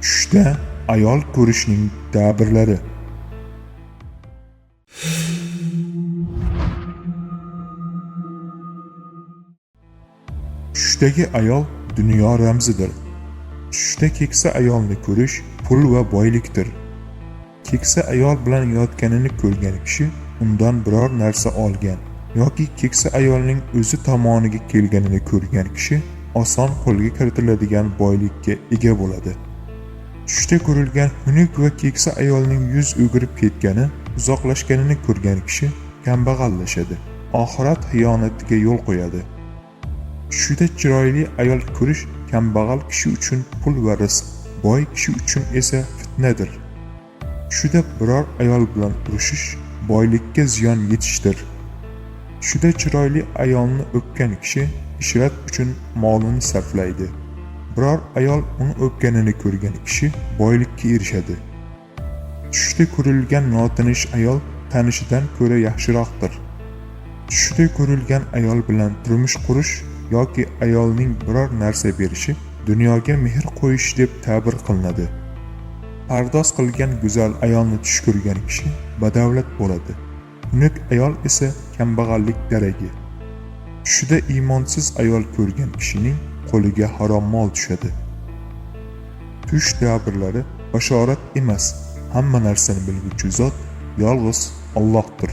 Tushda ayol ko'rishning ta'birlari. Tushdagi ayol dunyo ramzidir. Tushda keksa ayolni ko'rish pul va boylikdir. Keksa ayol bilan yotganini ko'rgan kishi undan biror narsa olgan yoki keksa ayolning o'zi tomoniga kelganini ko'rgan kishi oson qo'lga kiritiladigan boylikka ega bo'ladi. Tushda ko'rilgan xunuk va keksa ayolning yuz o'girib ketgani, uzoqlashganini ko'rgan kishi kambag'allashadi, oxirat xiyonatiga yo'l qo'yadi. Tushda chiroyli ayol ko'rish kambag'al kishi uchun pul va rizq, boy kishi uchun esa fitnadir. Tushda biror ayol bilan urushish boylikka ziyon yetishdir. Tushda chiroyli ayolni o'pgan kishi ishrat uchun molini sarflaydi. Biror ayol uni o'pganini ko'rgan kishi boylikka erishadi. Tushda ko'rilgan notanish ayol tanishidan ko'ra yaxshiroqdir. Tushda ko'rilgan ayol bilan turmush qurish yoki ayolning biror narsa berishi dunyoga mehr qo'yish deb ta'bir qilinadi. Pardoz qilgan go'zal ayolni tush ko'rgan kishi badavlat bo'ladi. Xunuk ayol esa kambag'allik daragi. Tushda iymonsiz ayol ko'rgan kishining qo'liga harom mol tushadi. Tush ta'birlari bashorat emas, hamma narsani bilguvchi zot yolg'iz Allohdir.